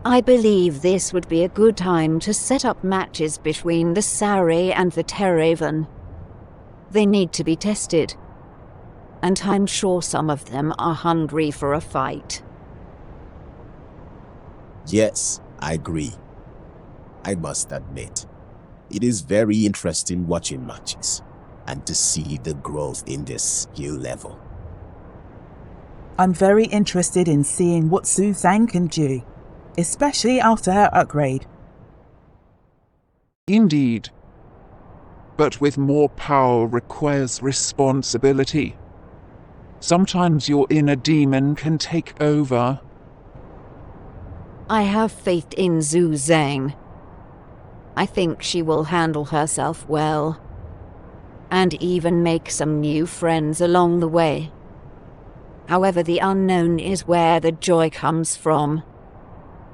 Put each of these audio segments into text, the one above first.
I believe this would be a good time to set up matches between the Sauri and the Terraven. They need to be tested, and I'm sure some of them are hungry for a fight. Yes, I agree. I must admit, it is very interesting watching matches and to see the growth in this skill level. I'm very interested in seeing what Su Zhang can do, especially after her upgrade. Indeed. But with more power requires responsibility. Sometimes your inner demon can take over. I have faith in Su Zhang. I think she will handle herself well, and even make some new friends along the way. However, the unknown is where the joy comes from.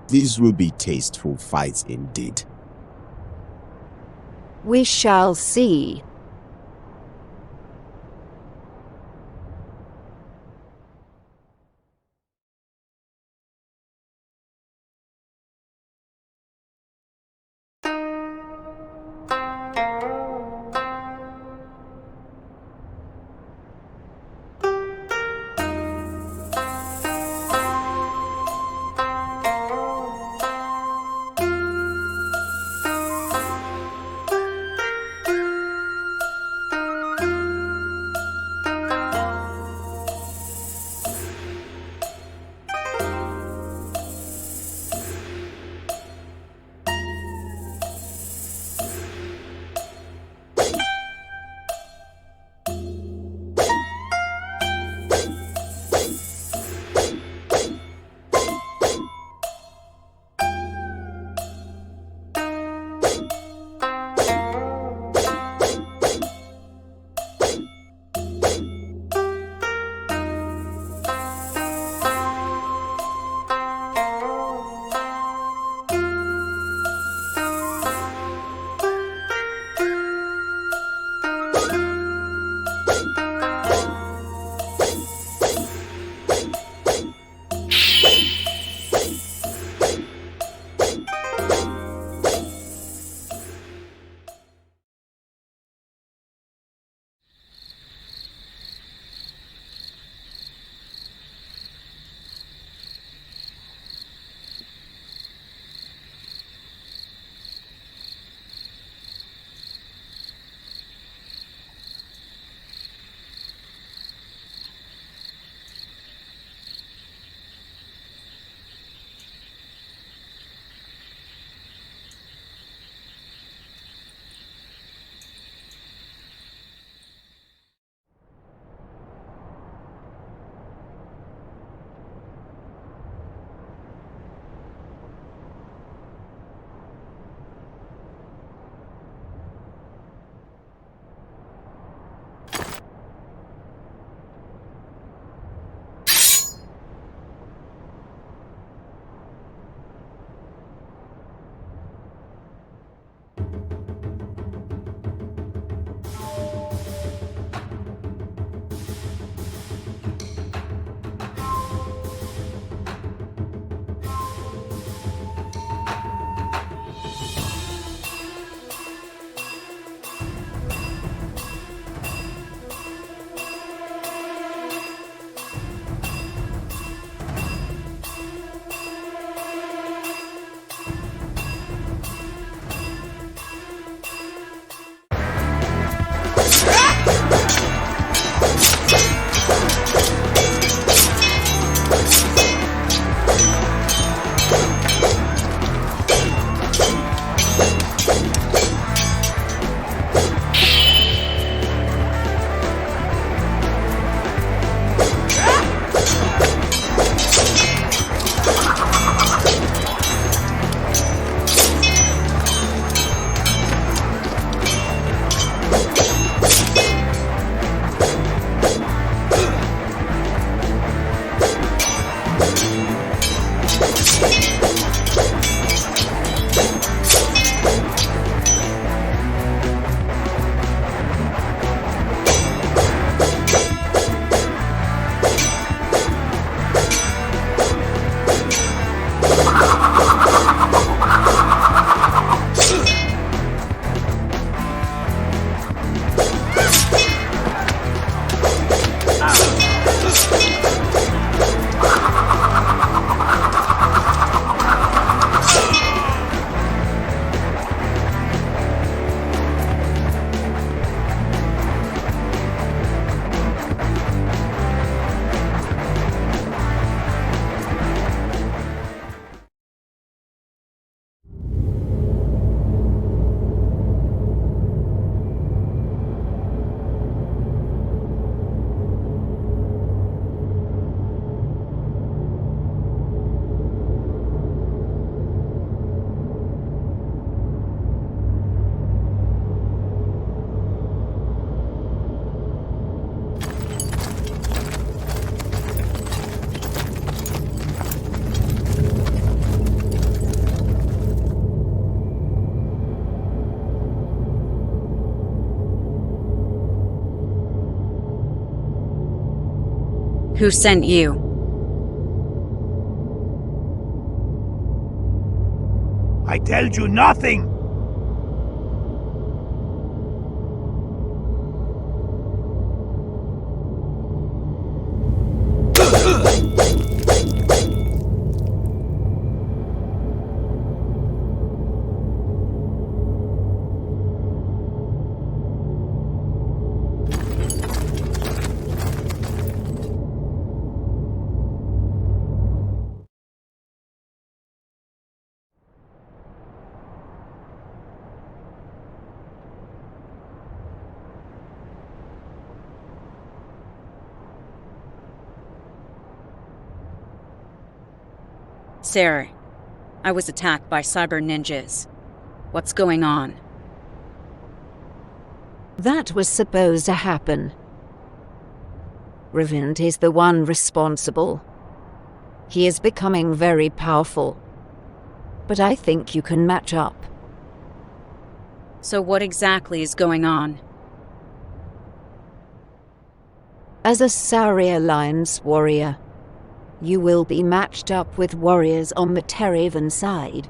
These will be tasteful fights indeed. We shall see. Who sent you? I told you nothing! Sarah, I was attacked by cyber ninjas. What's going on? That was supposed to happen. Ravind is the one responsible. He is becoming very powerful. But I think you can match up. So what exactly is going on? As a Sauri Alliance warrior, you will be matched up with warriors on the Terraven side.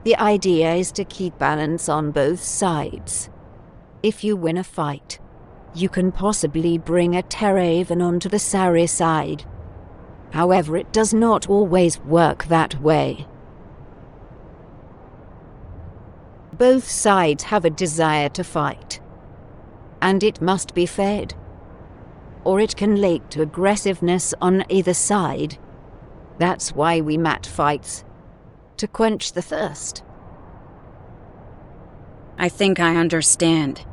The idea is to keep balance on both sides. If you win a fight, you can possibly bring a Terraven onto the Sauri side. However, it does not always work that way. Both sides have a desire to fight, and it must be fed, or it can lead to aggressiveness on either side. That's why we mat fights, to quench the thirst. I think I understand.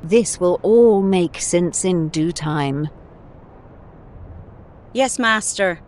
This will all make sense in due time. Yes, Master.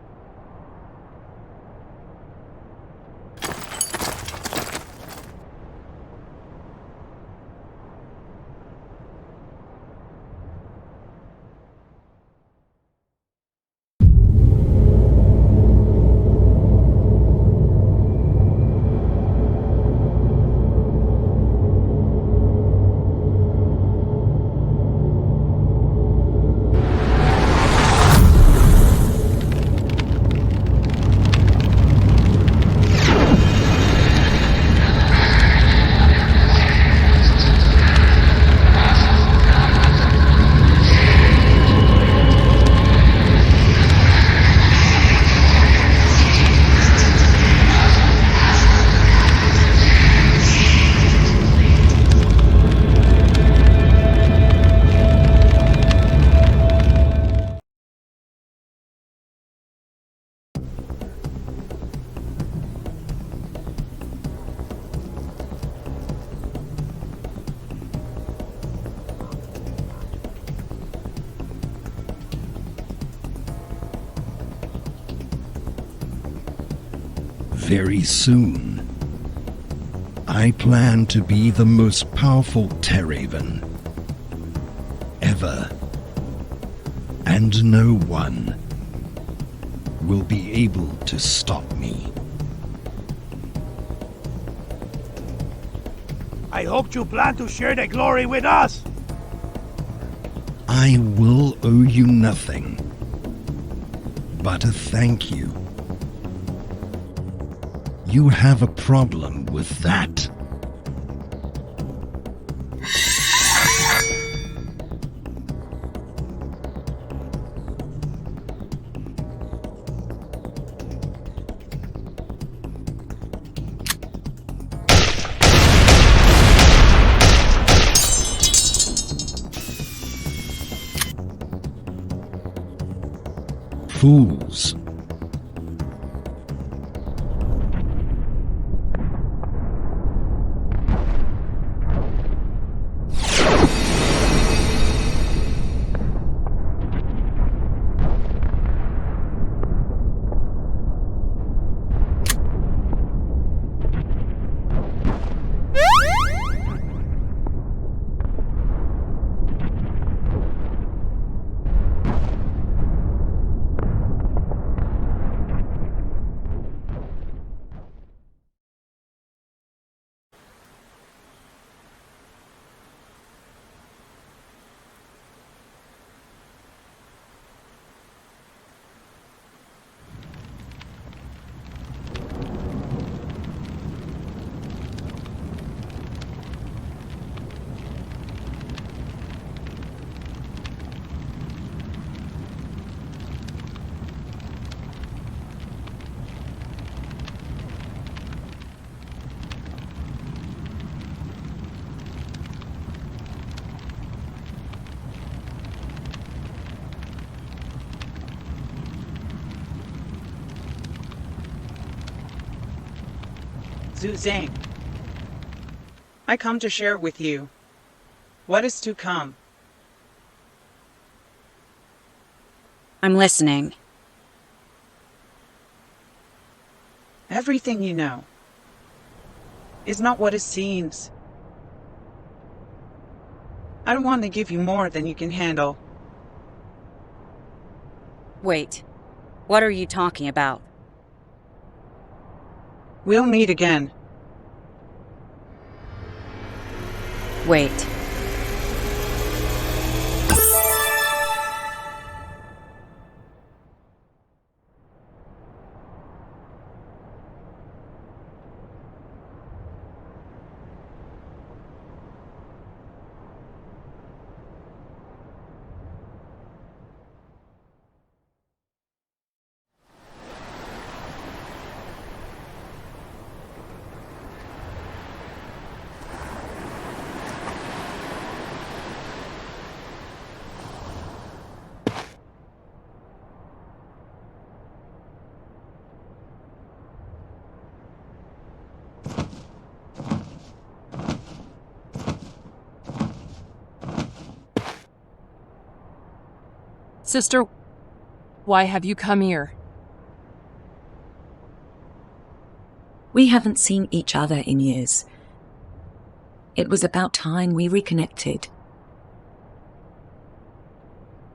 Very soon, I plan to be the most powerful Terraven ever, and no one will be able to stop me. I hoped you plan to share the glory with us! I will owe you nothing but a thank you. You have a problem with that. Fools. Zhu Zhang, I come to share with you what is to come. I'm listening. Everything you know is not what it seems. I don't want to give you more than you can handle. Wait, what are you talking about? We'll meet again. Wait. Sister, why have you come here? We haven't seen each other in years. It was about time we reconnected.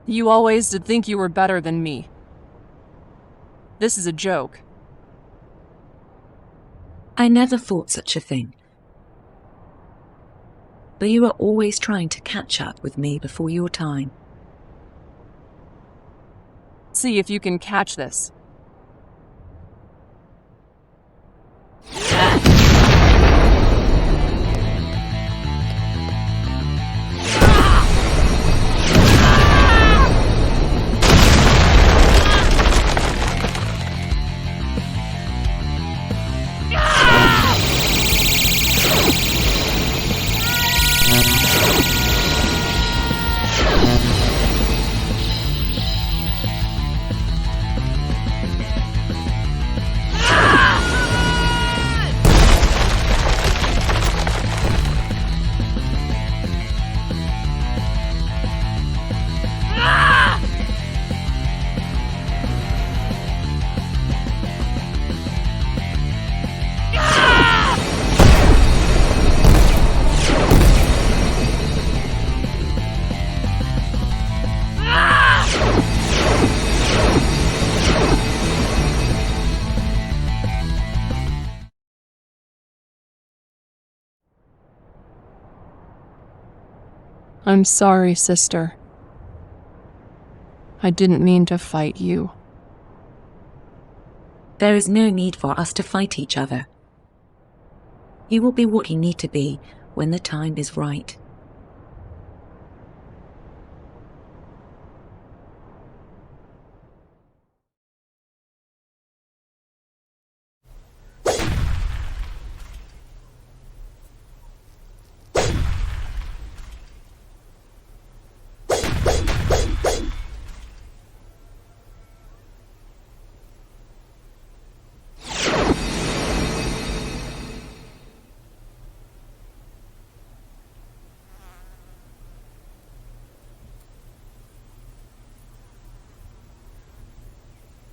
You always did think you were better than me. This is a joke. I never thought such a thing. But you were always trying to catch up with me before your time. See if you can catch this. I'm sorry, sister. I didn't mean to fight you. There is no need for us to fight each other. You will be what you need to be when the time is right.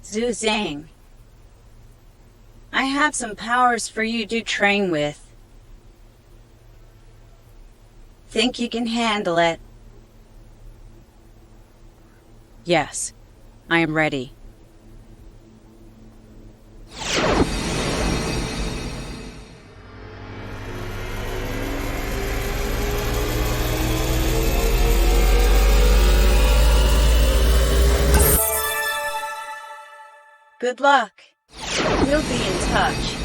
Zhu Zhang, I have some powers for you to train with. Think you can handle it? Yes, I am ready. Good luck. We'll be in touch.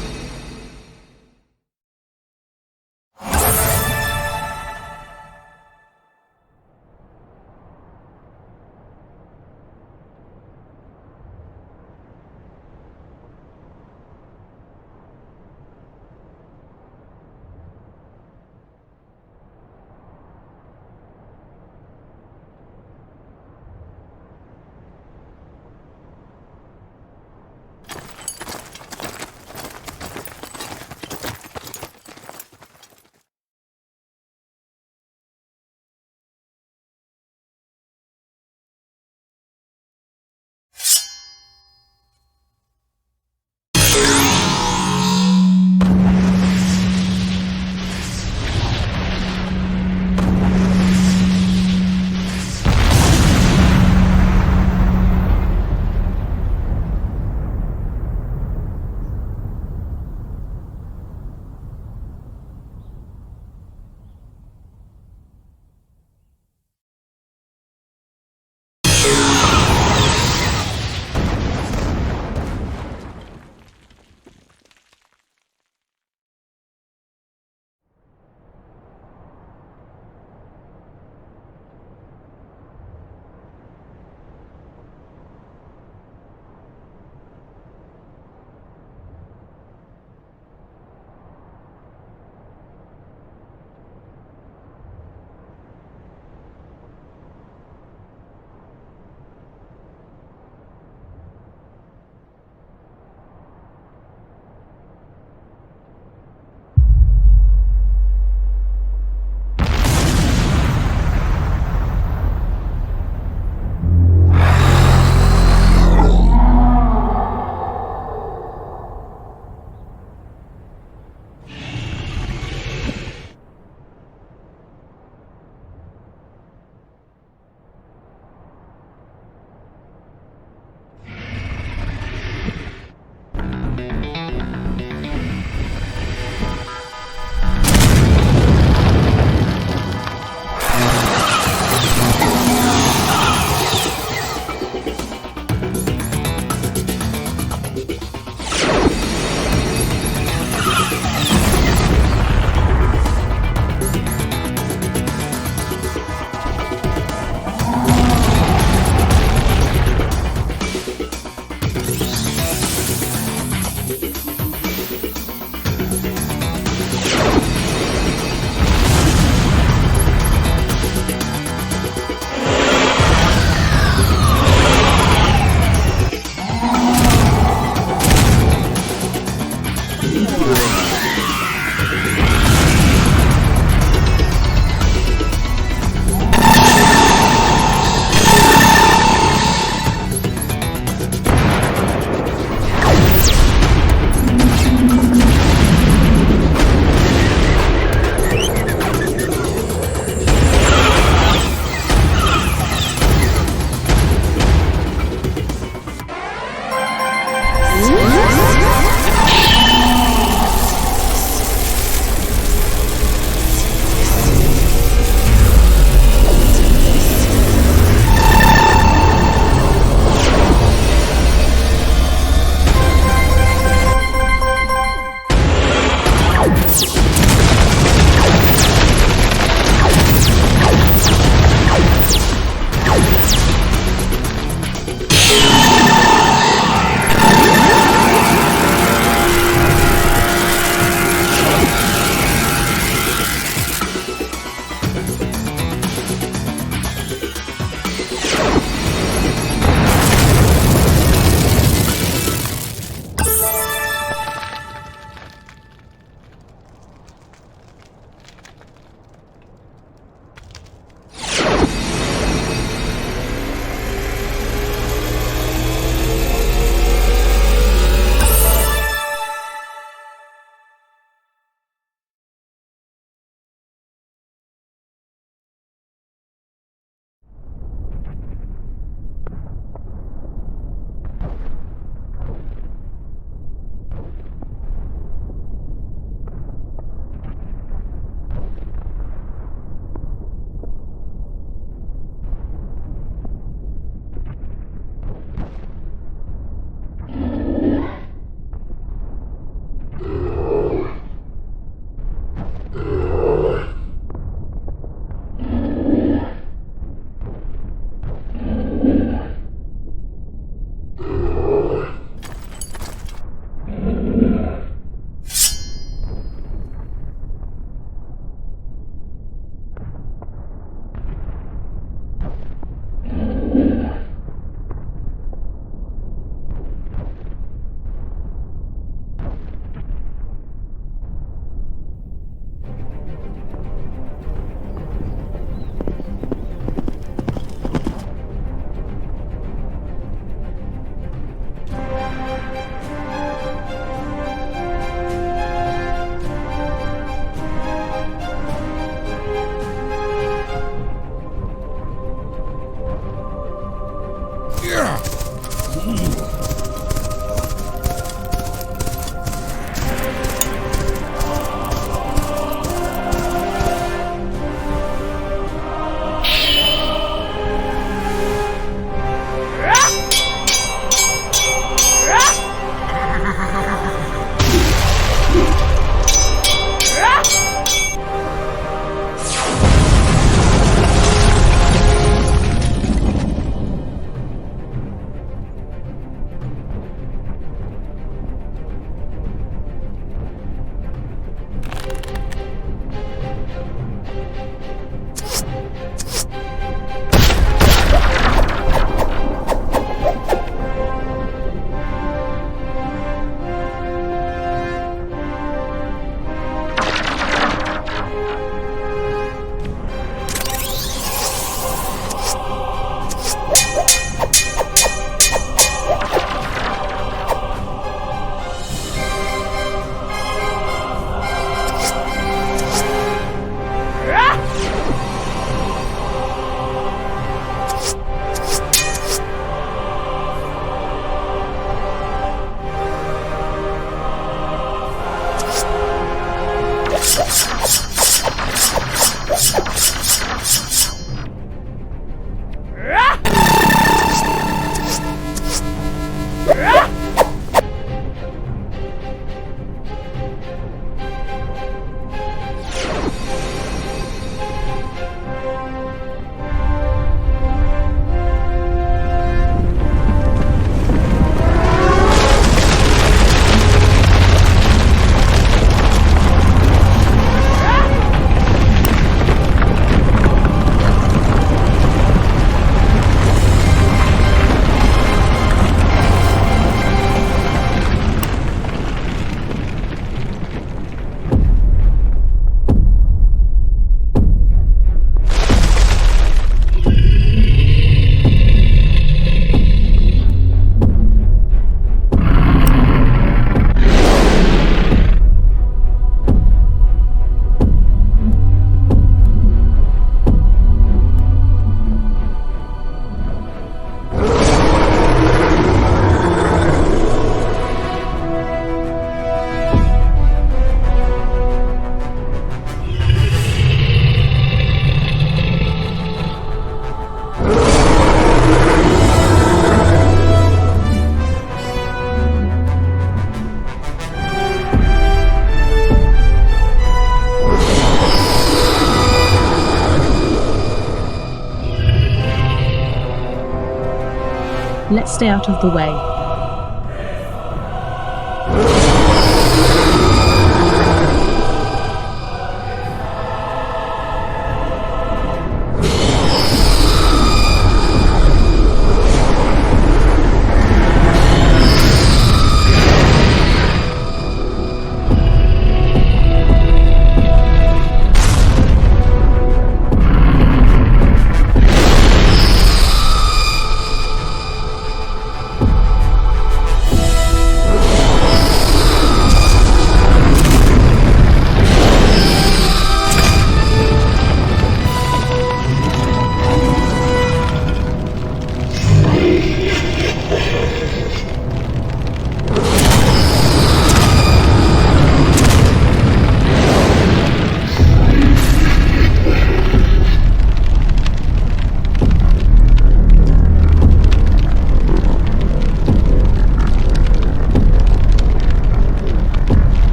Let's stay out of the way.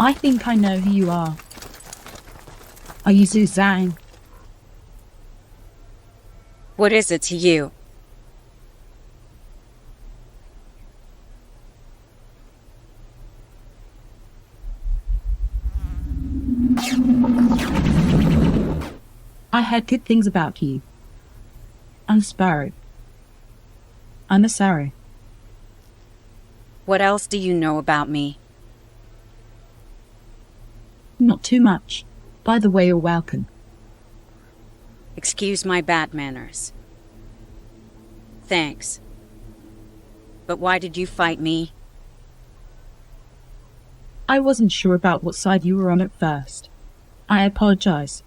I think I know who you are. Are you Zhu Zhang? What is it to you? I heard good things about you. I'm Sparrow. I'm a Sarrow. What else do you know about me? Not too much. By the way, you're welcome. Excuse my bad manners. Thanks. But why did you fight me? I wasn't sure about what side you were on at first. I apologize.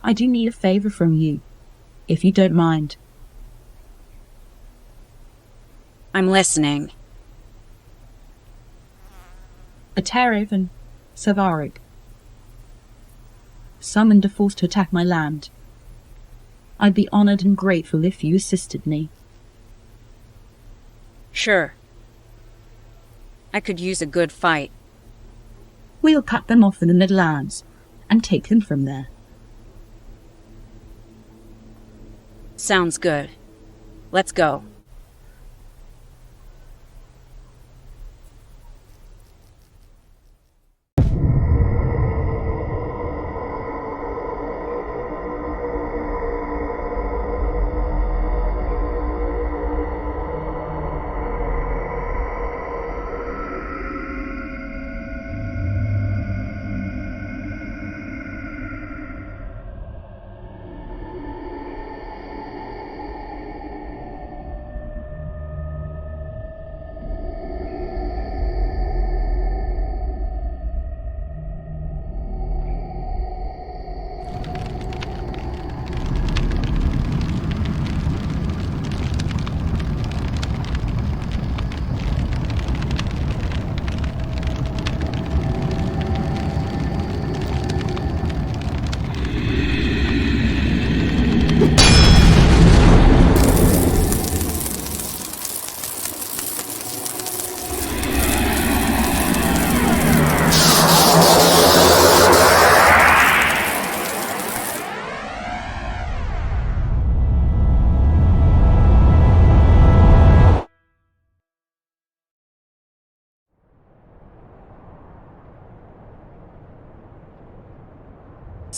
I do need a favor from you, if you don't mind. I'm listening. Atarev and Savarig summoned a force to attack my land. I'd be honored and grateful if you assisted me. Sure. I could use a good fight. We'll cut them off in the Midlands and take them from there. Sounds good. Let's go.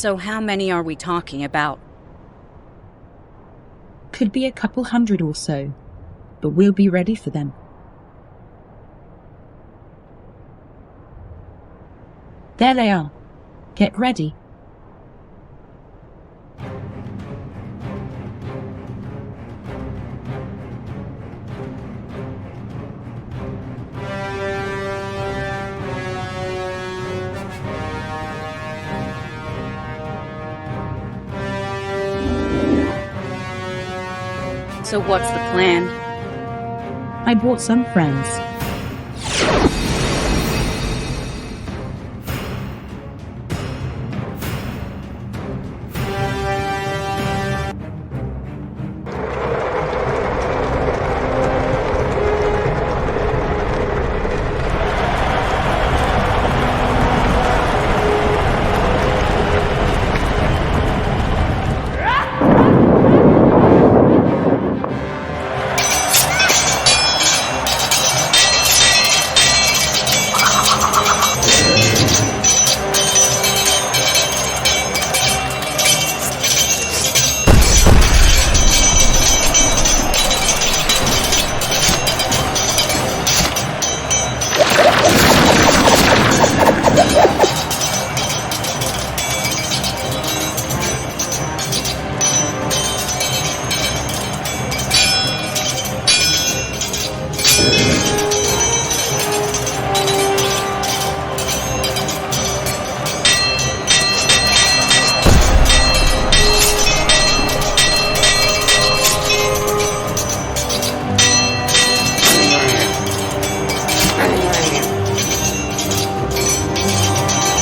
So how many are we talking about? Could be a couple hundred or so, but we'll be ready for them. There they are. Get ready. So what's the plan? I brought some friends.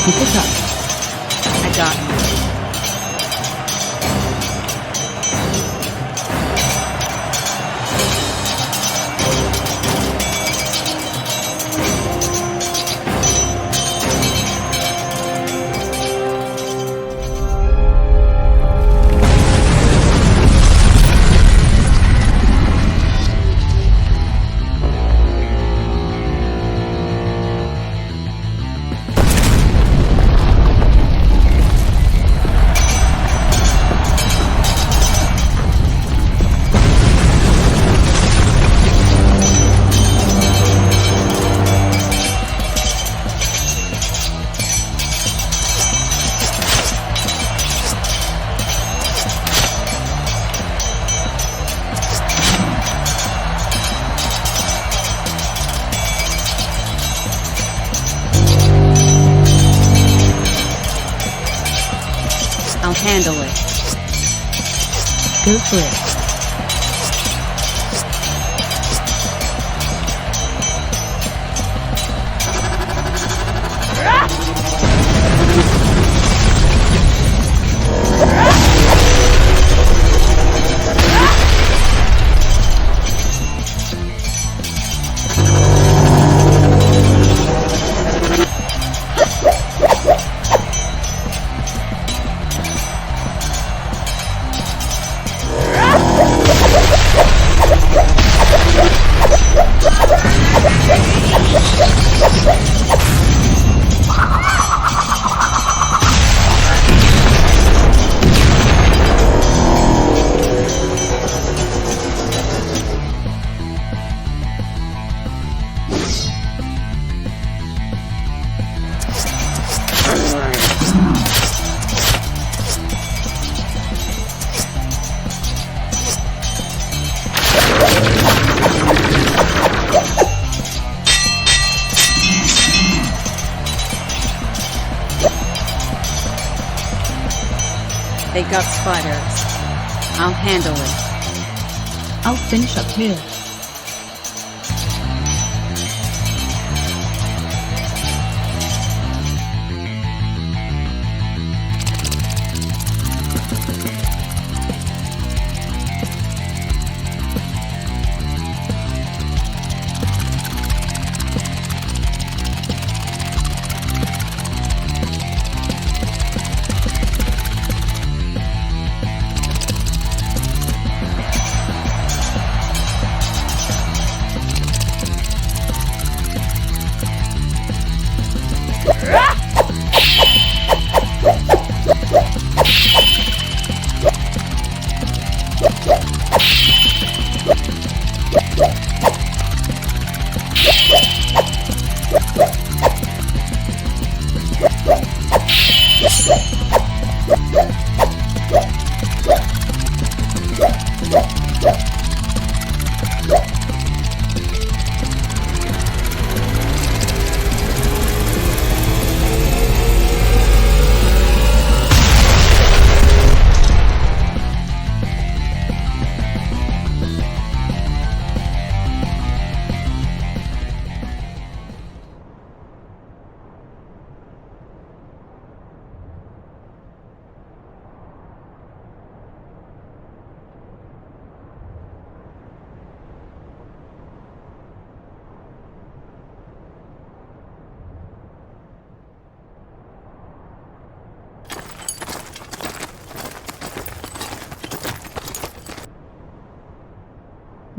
Pick it up. I got you. I'll handle it. Go for it. They got spiders. I'll handle it. I'll finish up here.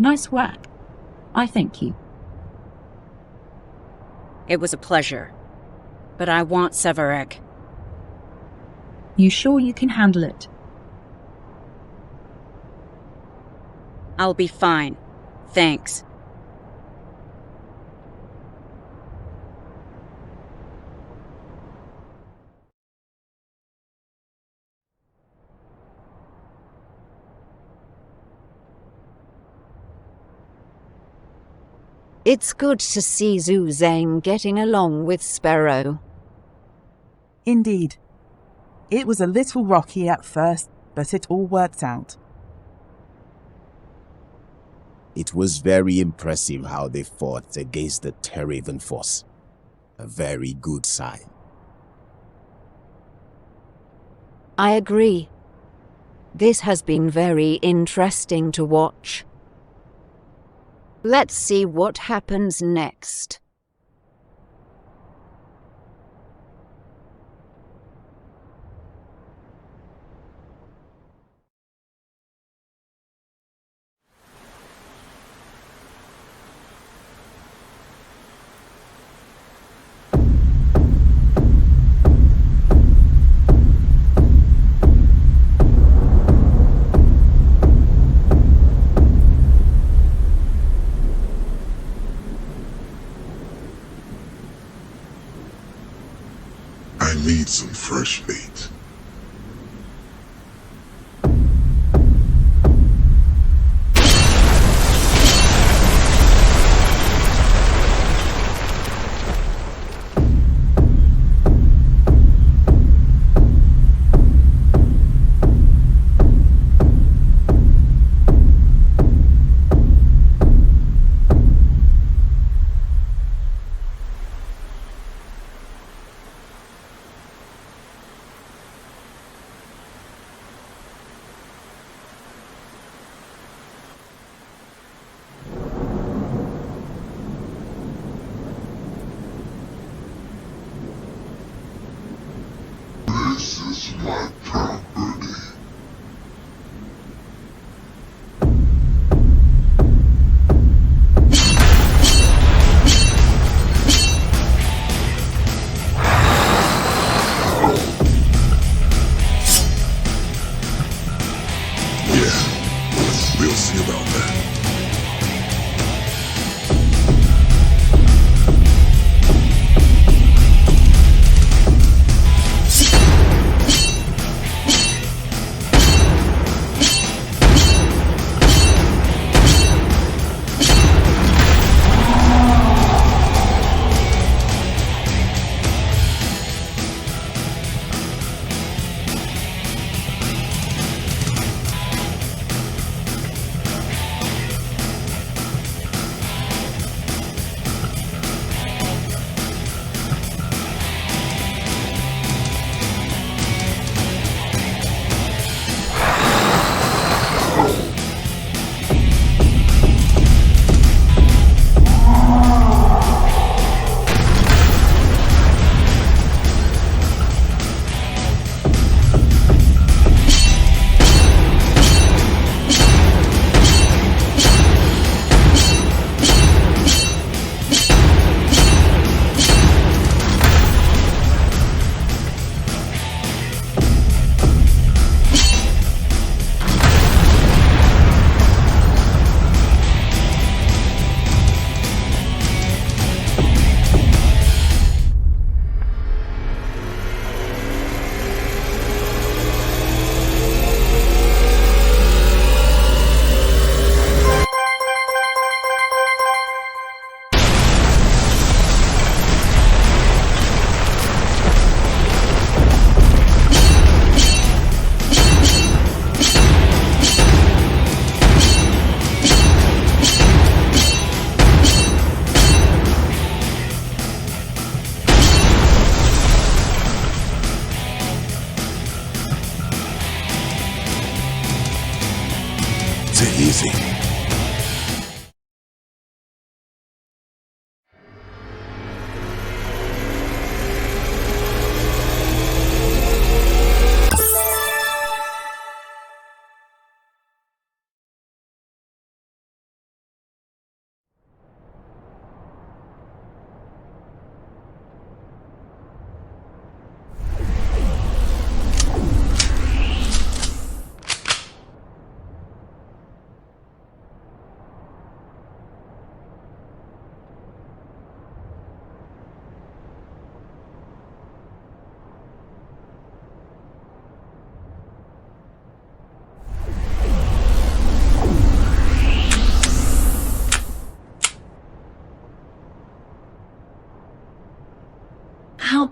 Nice work. I thank you. It was a pleasure. But I want Severek. You sure you can handle it? I'll be fine. Thanks. It's good to see Zhu Zhang getting along with Sparrow. Indeed. It was a little rocky at first, but it all worked out. It was very impressive how they fought against the Terraven force. A very good sign. I agree. This has been very interesting to watch. Let's see what happens next. I need some fresh meat. This is my property. Yeah, we'll see about that. Easy.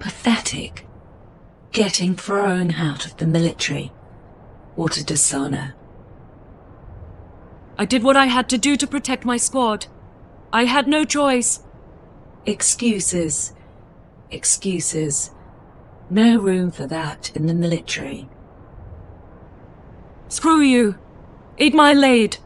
pathetic. Getting thrown out of the military. What a dishonor. I did what I had to do to protect my squad. I had no choice. Excuses. Excuses. No room for that in the military. Screw you. Eat my laid.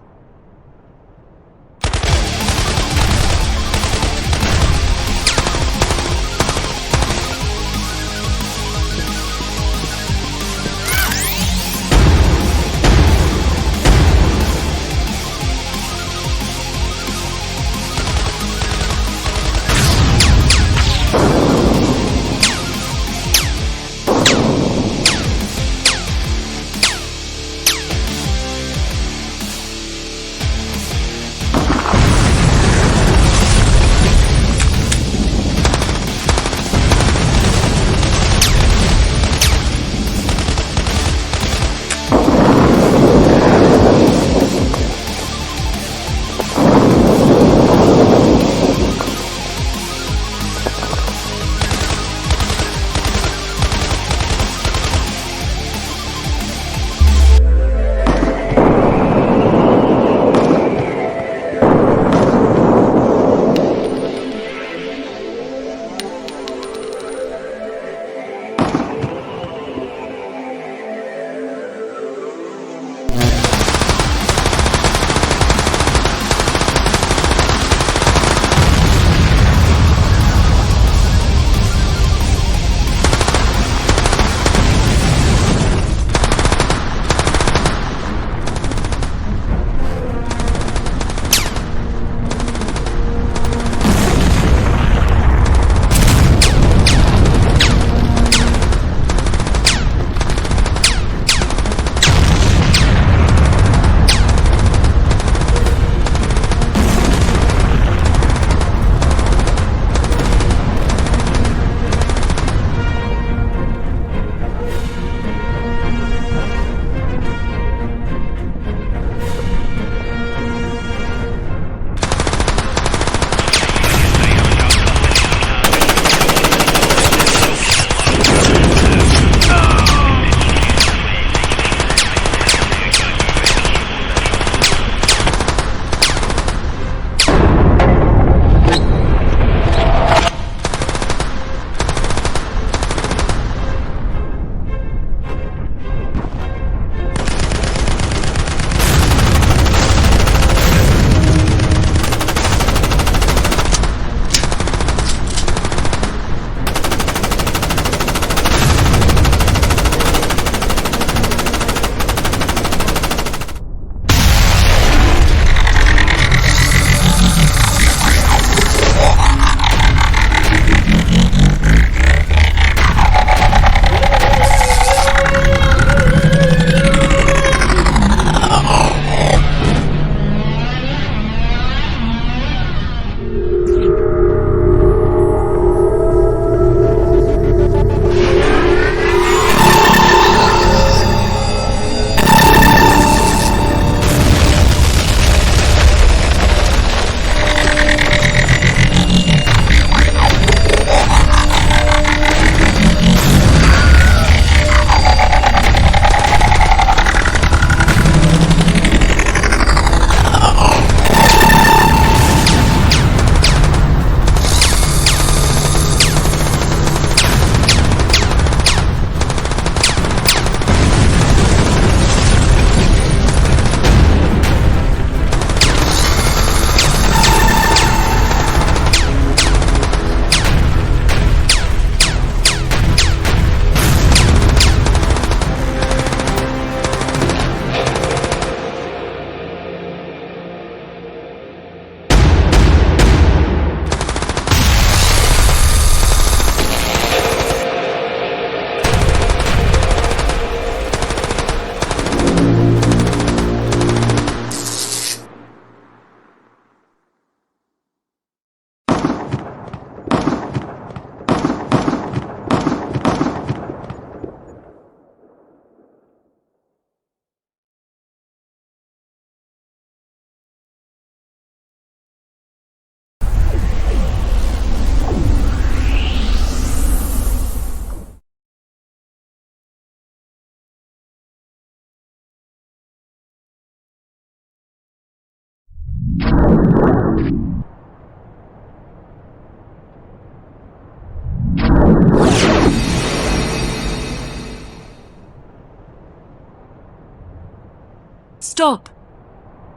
Stop!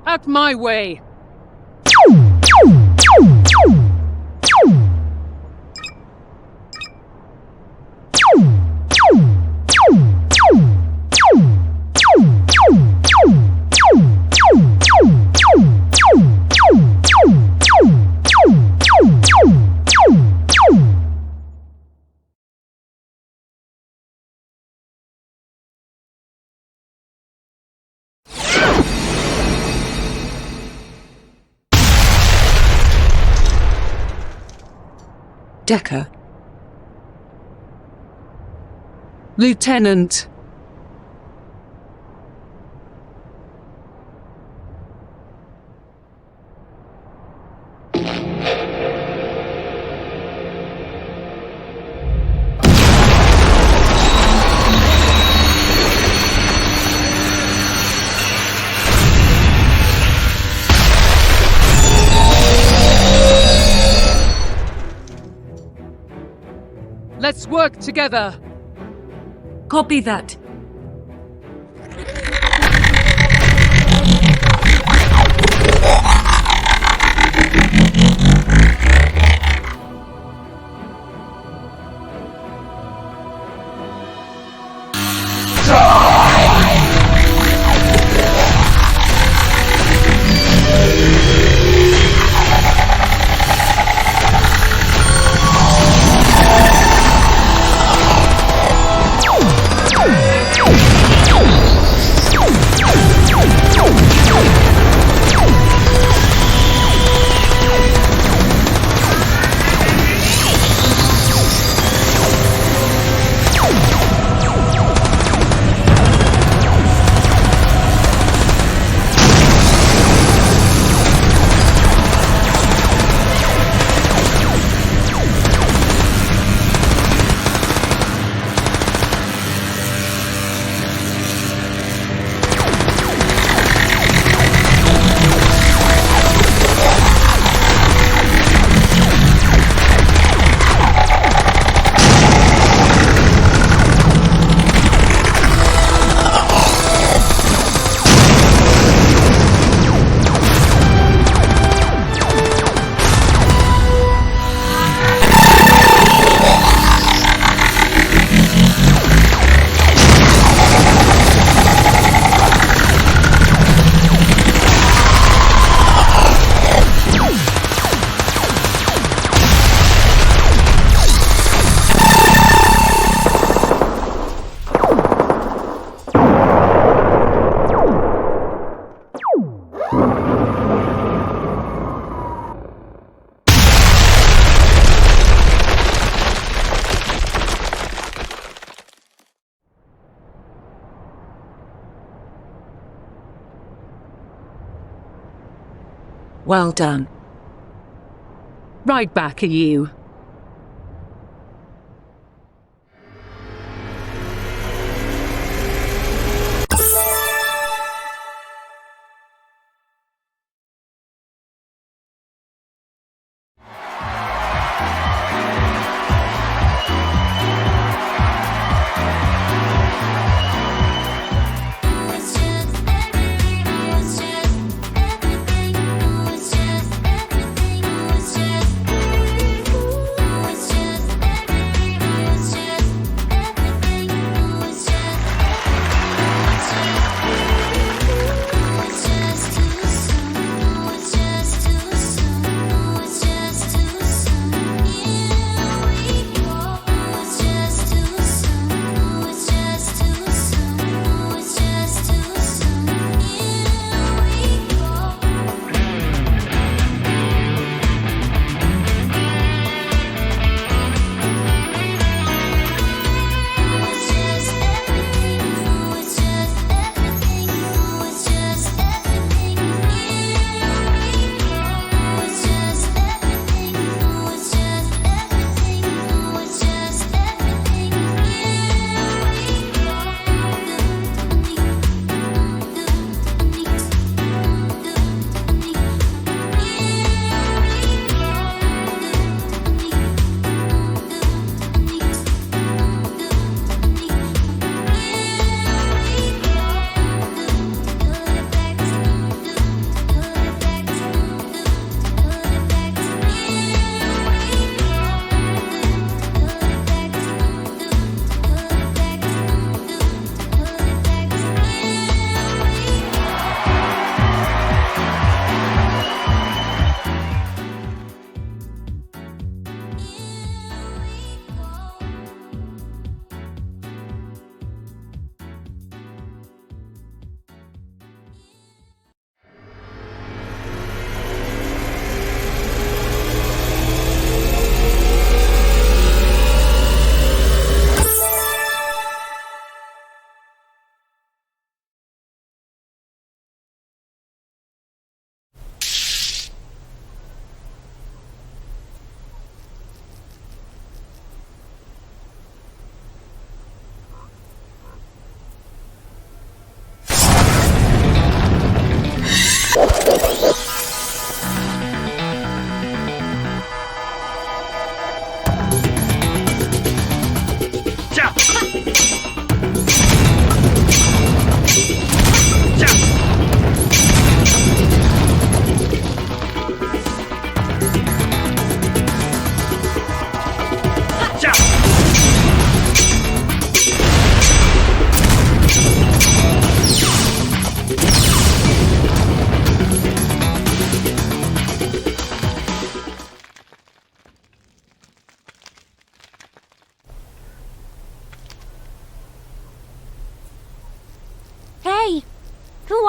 Out my way! Decker. Lieutenant. Let's work together. Copy that. Well done. Right back at you.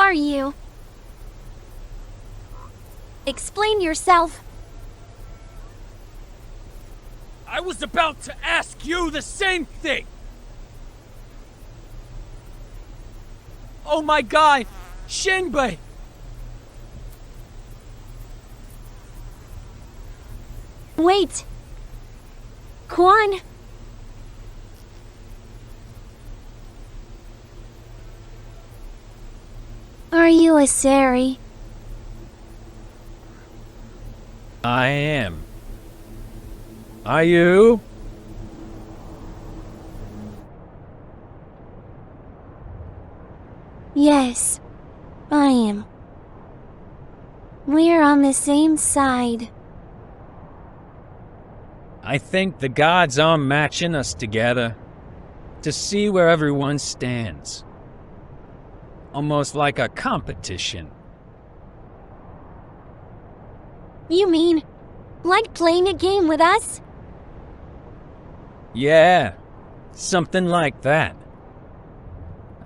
are you? Explain yourself. I was about to ask you the same thing! Oh my god! Shinbei! Wait. Quan. Are you a Sari? I am. Are you? Yes, I am. We're on the same side. I think the gods are matching us together to see where everyone stands. Almost like a competition. You mean, like playing a game with us? Yeah, something like that.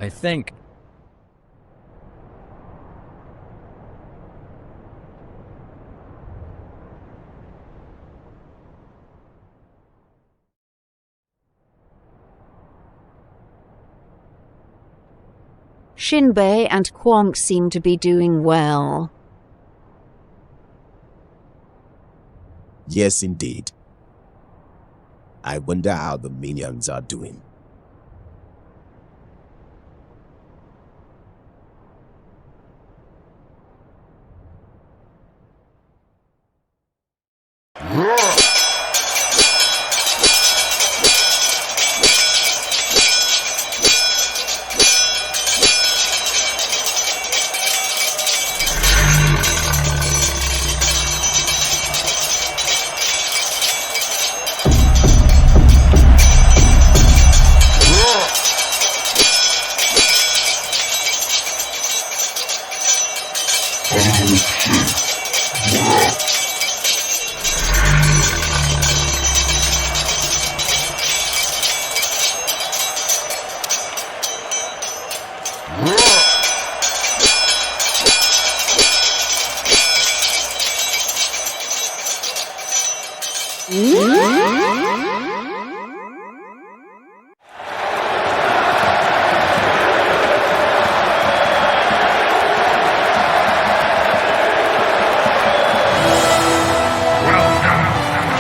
I think. Shinbei and Quonk seem to be doing well. Yes, indeed. I wonder how the minions are doing.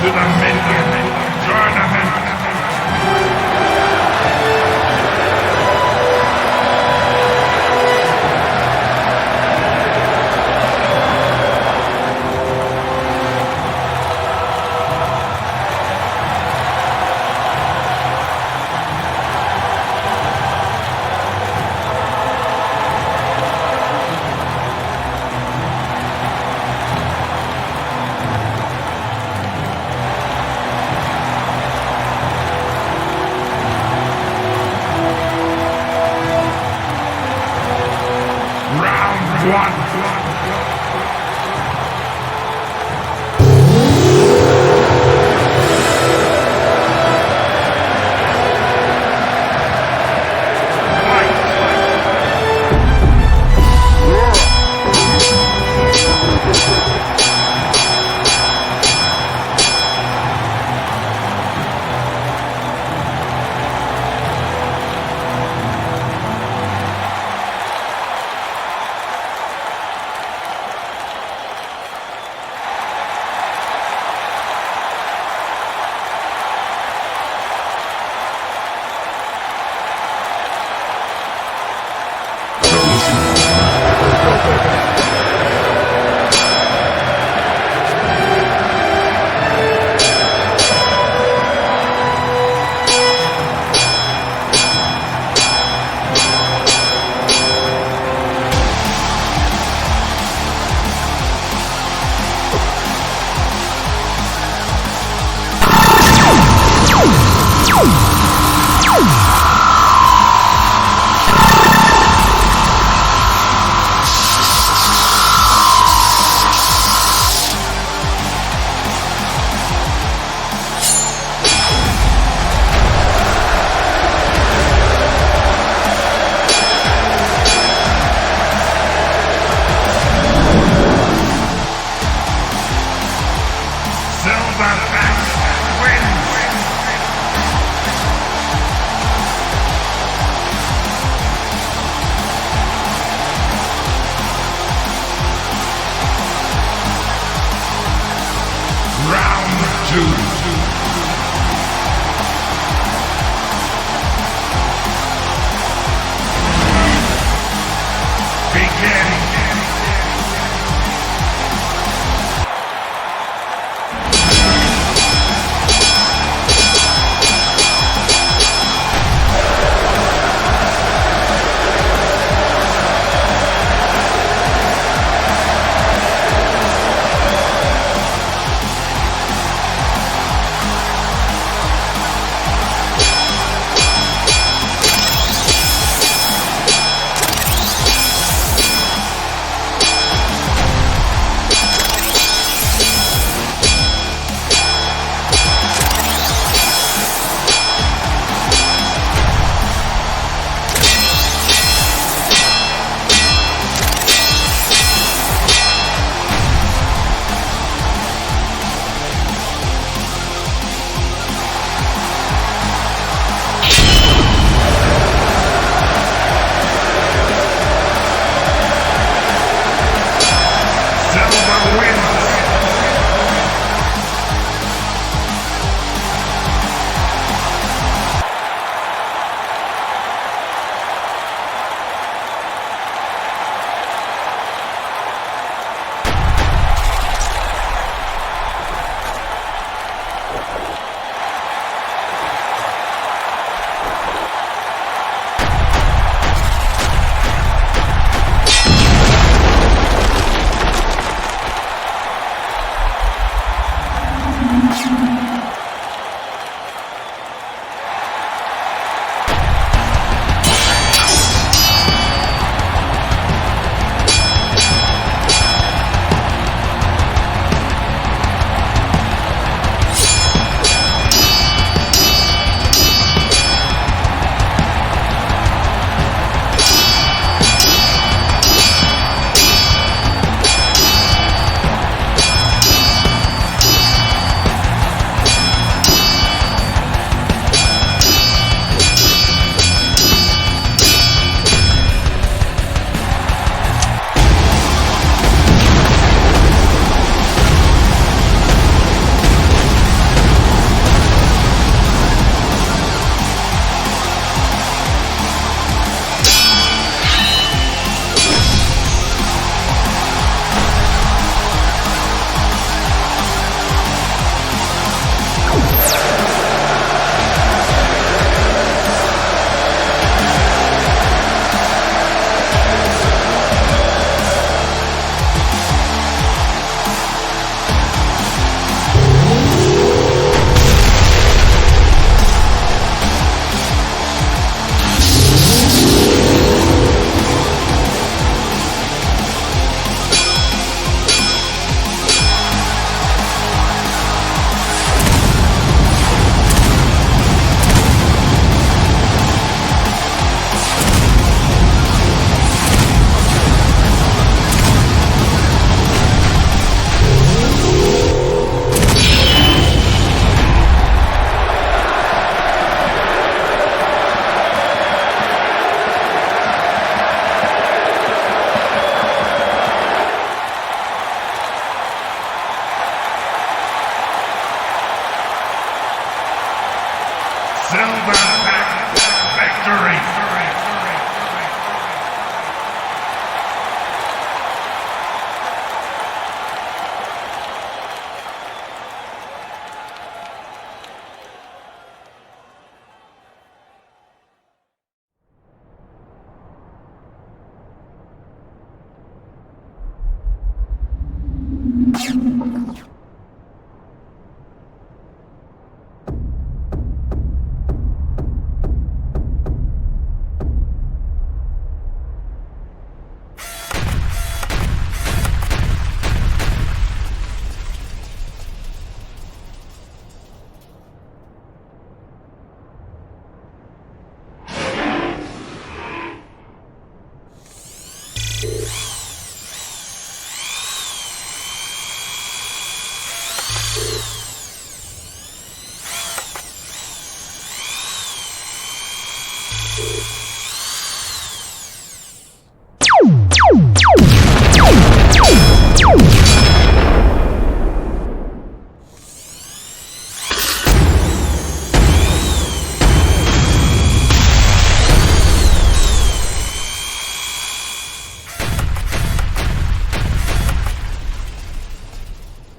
To the Minion Tournament!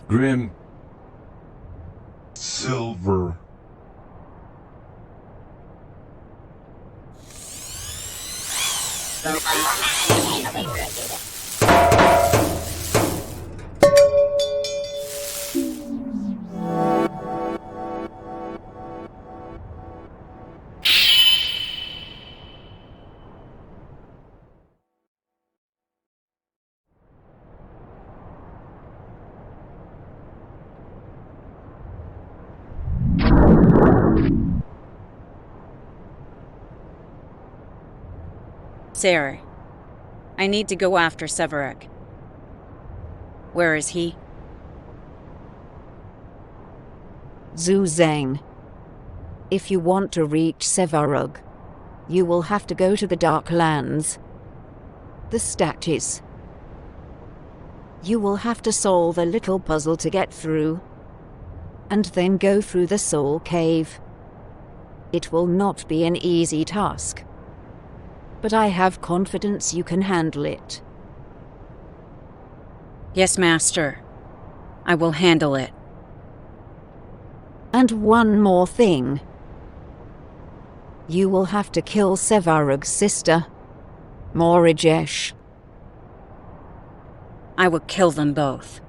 Grim. Silver. Sarah, I need to go after Sevarug. Where is he? Zhu Zhang. If you want to reach Sevarug, you will have to go to the Dark Lands. The statues. You will have to solve a little puzzle to get through, and then go through the Soul Cave. It will not be an easy task, but I have confidence you can handle it. Yes, Master. I will handle it. And one more thing. You will have to kill Sevarug's sister, Morigesh. I will kill them both.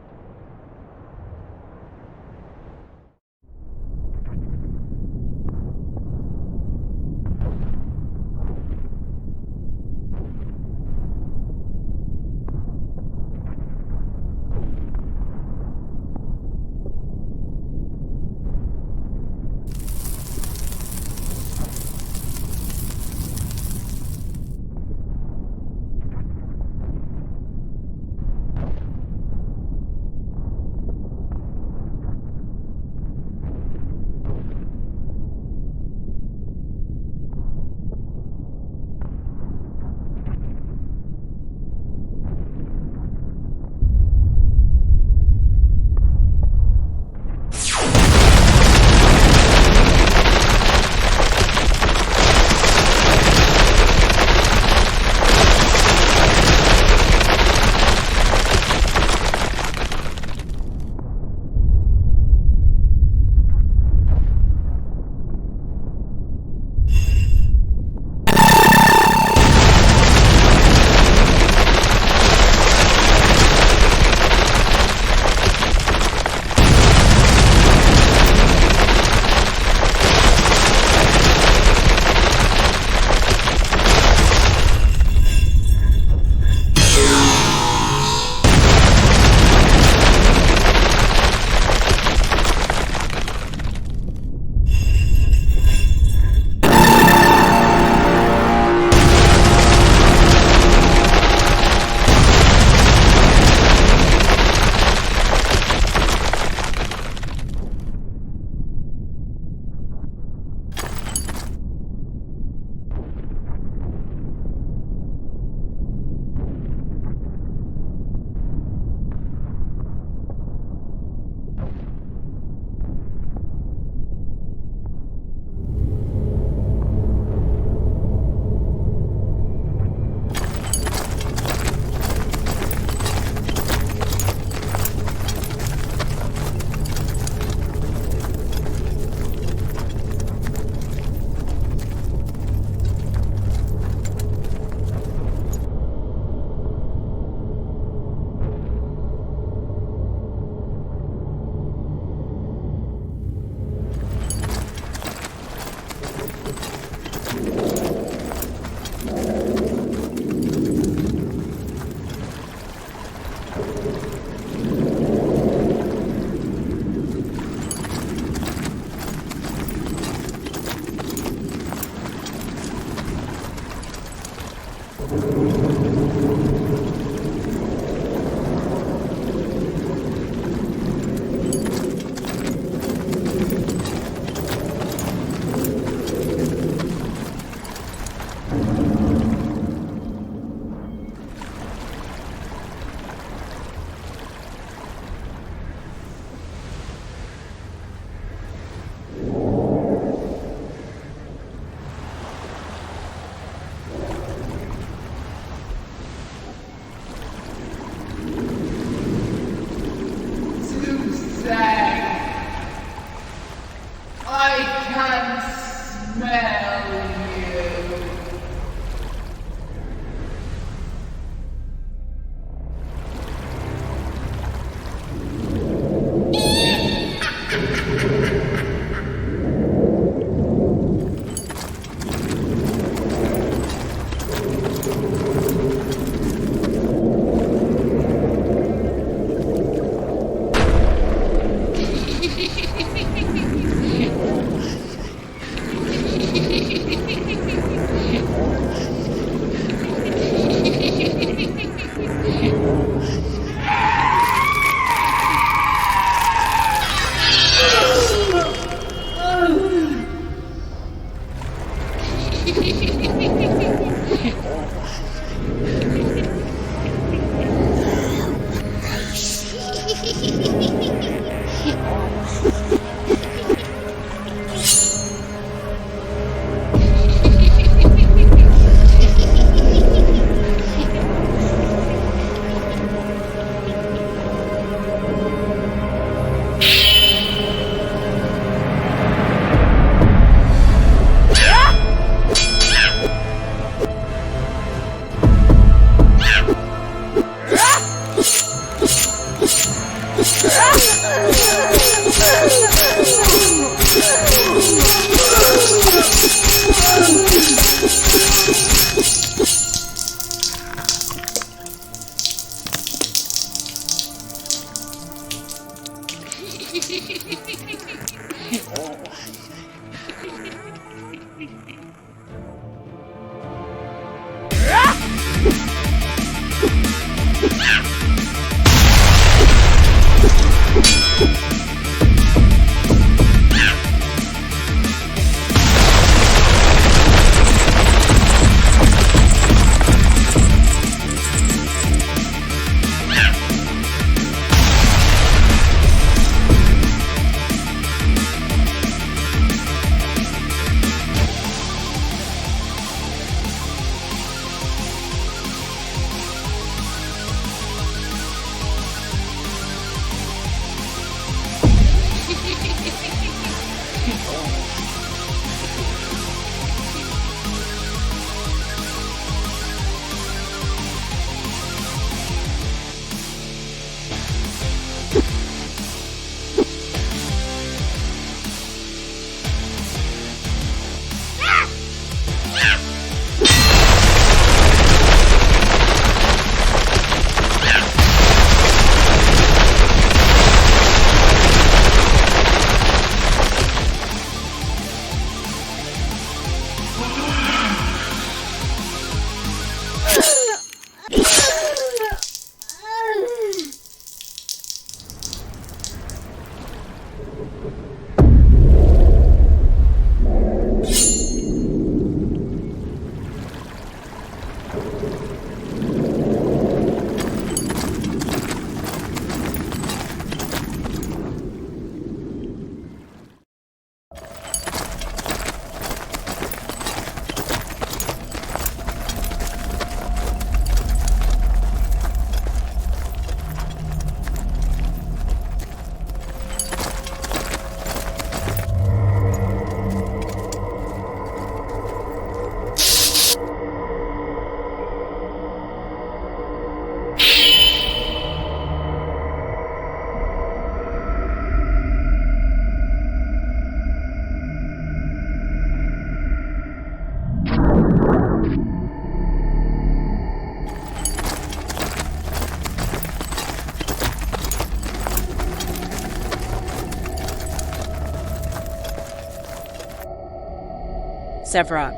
Sevrog,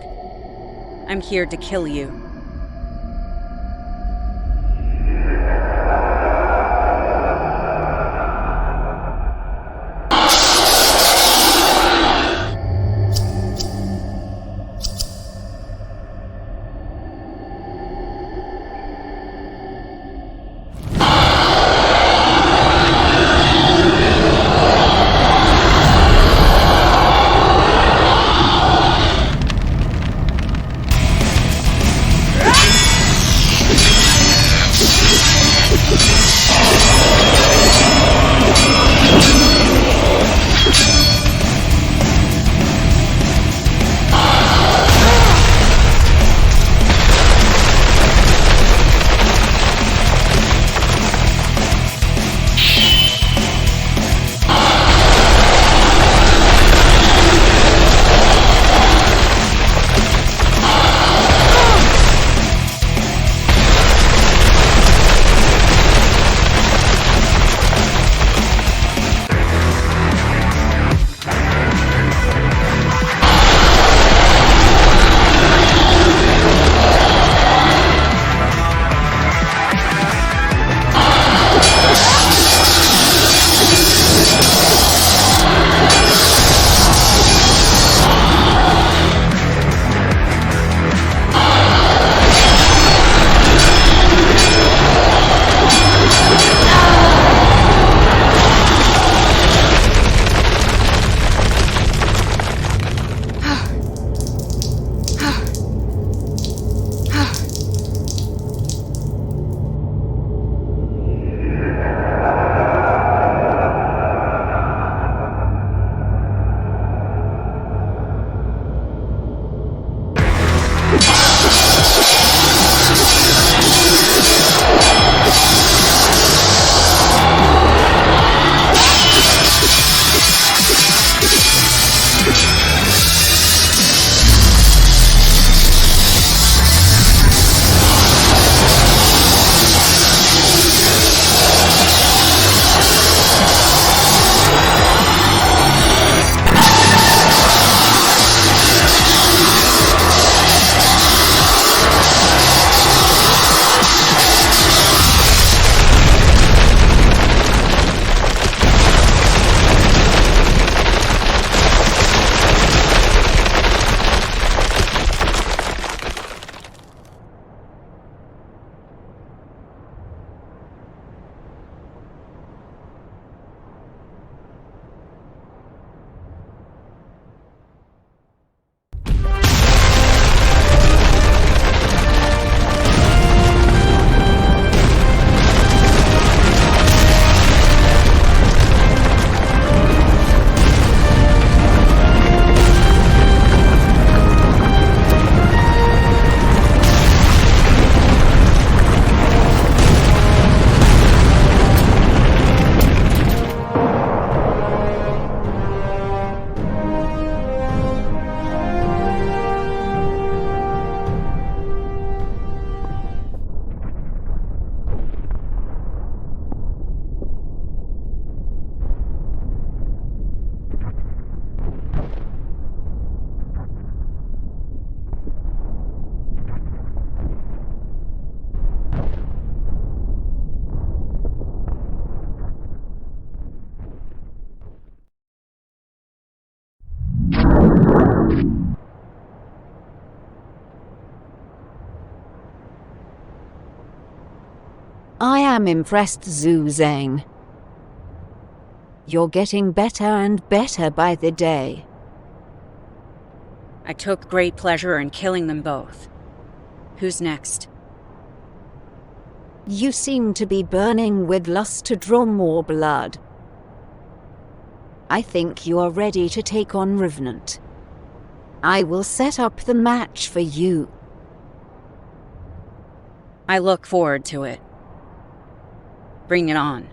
I'm here to kill you. am impressed, Zhu Zhang. You're getting better and better by the day. I took great pleasure in killing them both. Who's next? You seem to be burning with lust to draw more blood. I think you are ready to take on Revenant. I will set up the match for you. I look forward to it. Bring it on.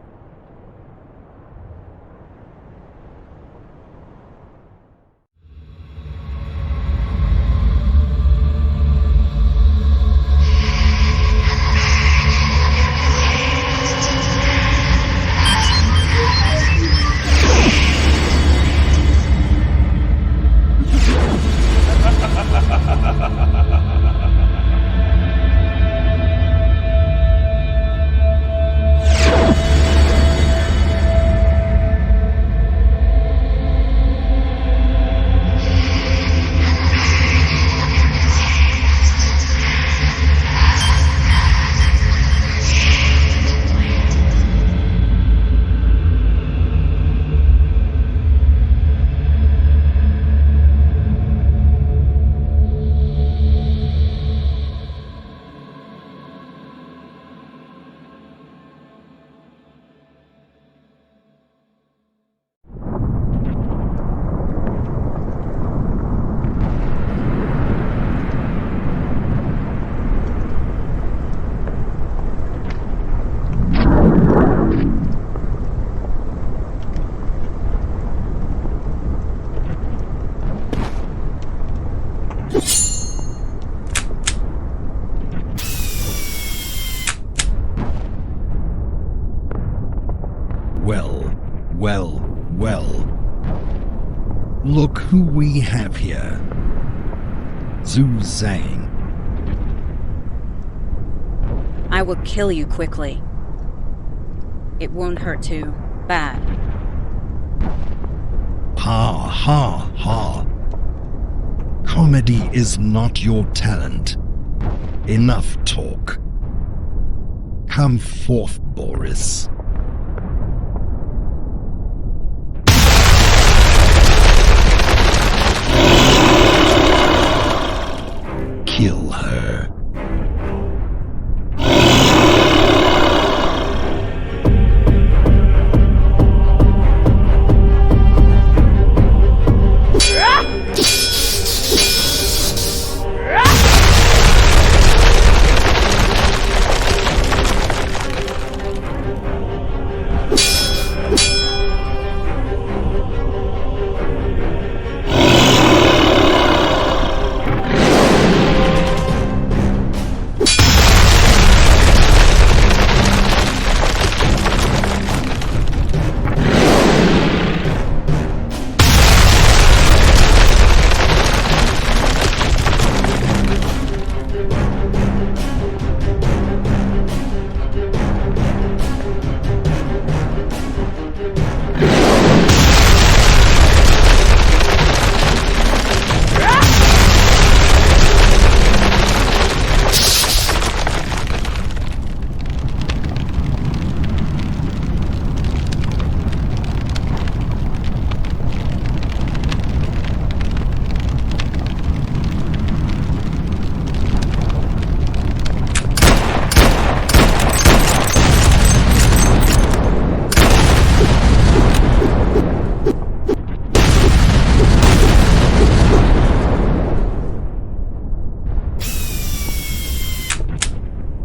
Well. Look who we have here. Zhu Zhang. I will kill you quickly. It won't hurt too bad. Ha ha ha. Comedy is not your talent. Enough talk. Come forth, Boris. Kill her.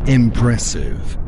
Impressive.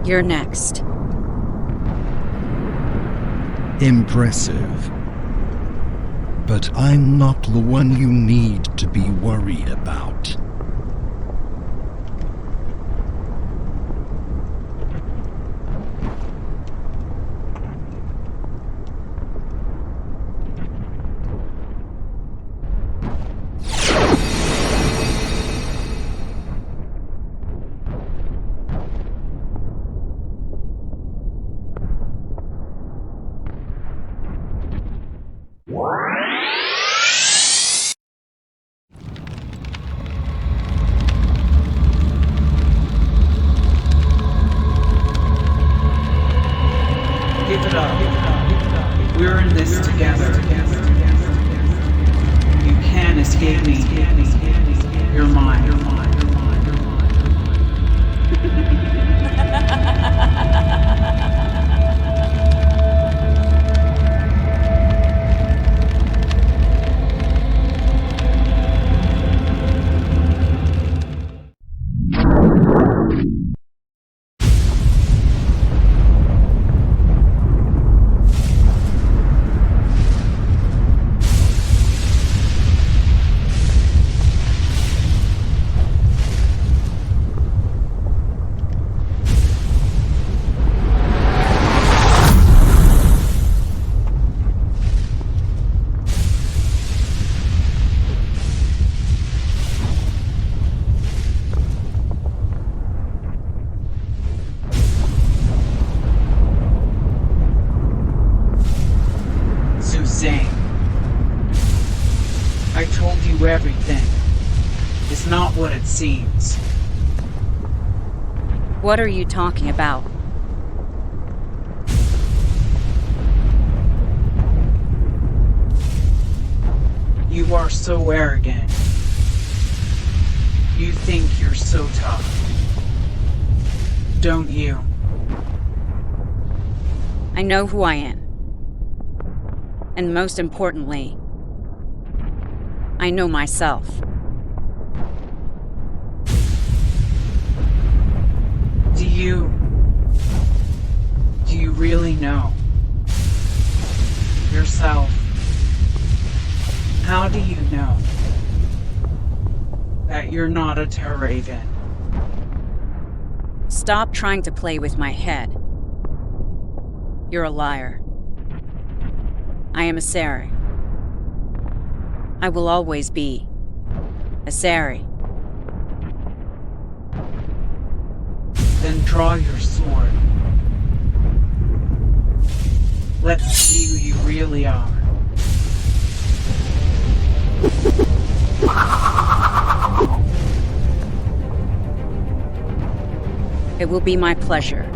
You're next. Impressive. But I'm not the one you need to be worried about. Give it up. We're in this together. You can't escape me. You're mine. Zhang. I told you everything. It's not what it seems. What are you talking about? You are so arrogant. You think you're so tough. Don't you? I know who I am. And most importantly, I know myself. Do you really know yourself? How do you know that you're not a Terraven? Stop trying to play with my head. You're a liar. I am a Sari. I will always be a Sari. Then draw your sword. Let's see who you really are. It will be my pleasure.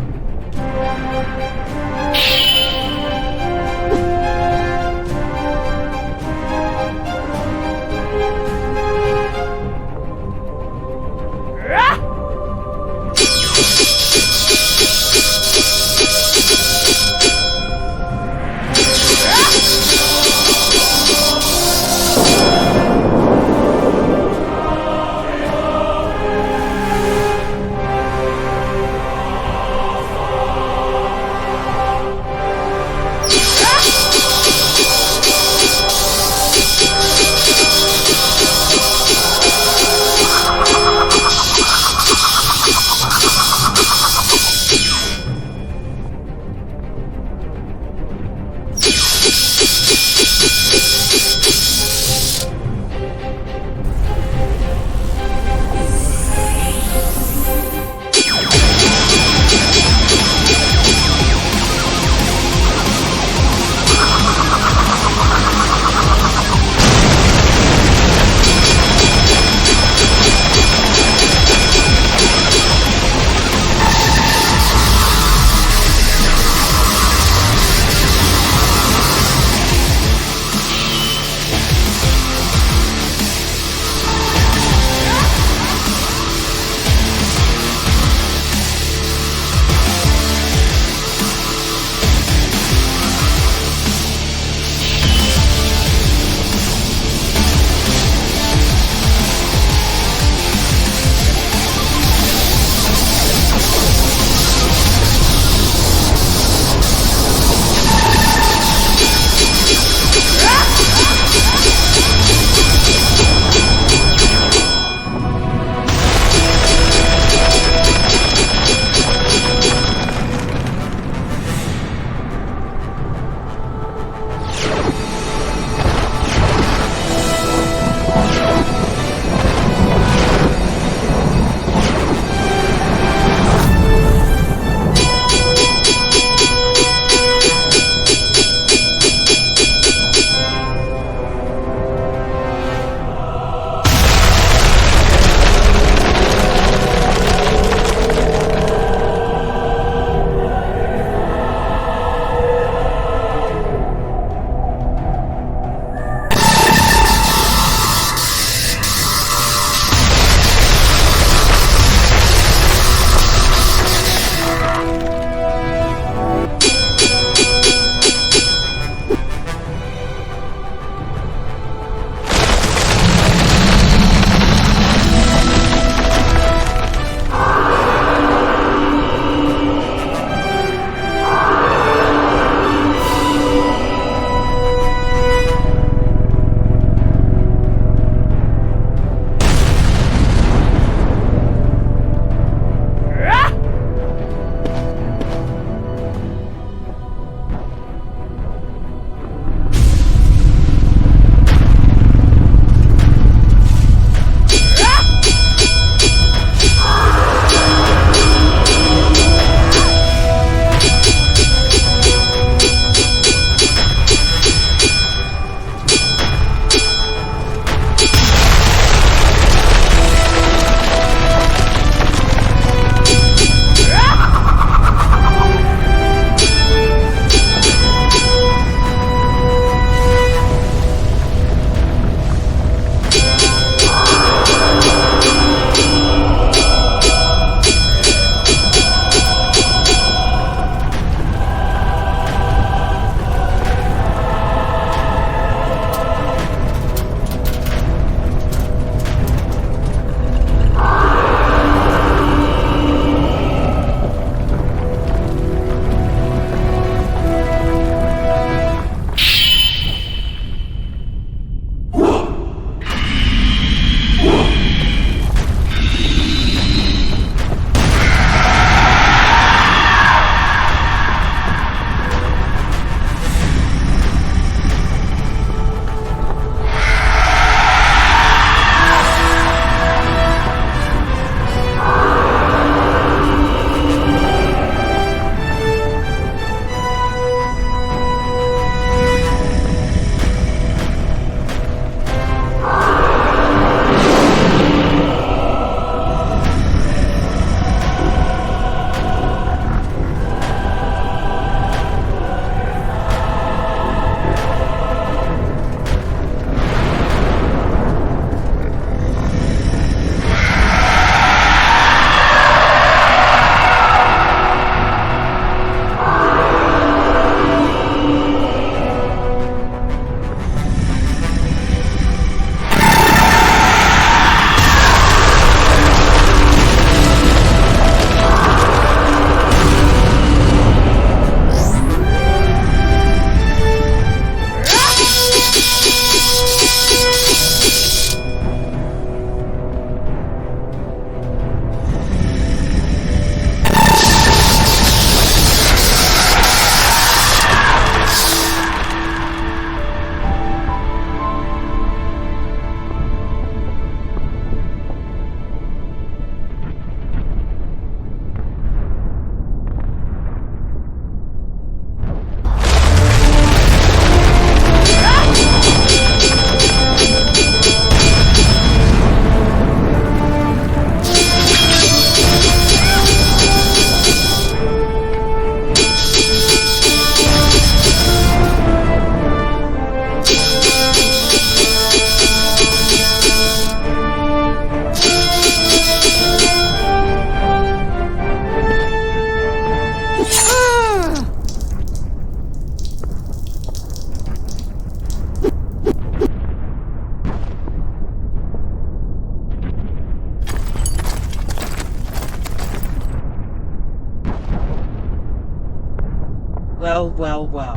Well, well, well.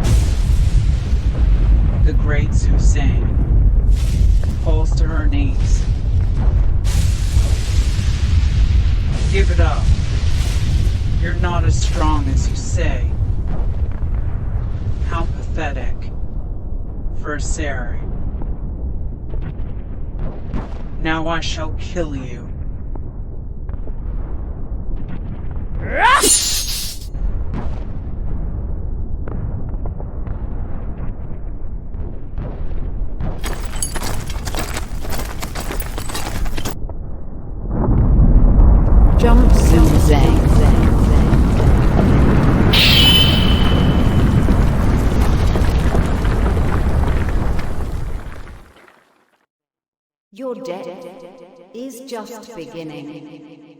The great Zhu Zhang falls to her knees. Give it up. You're not as strong as you say. How pathetic for a Sari. Now I shall kill you. Jump Zhu Zhang. Your death is just beginning.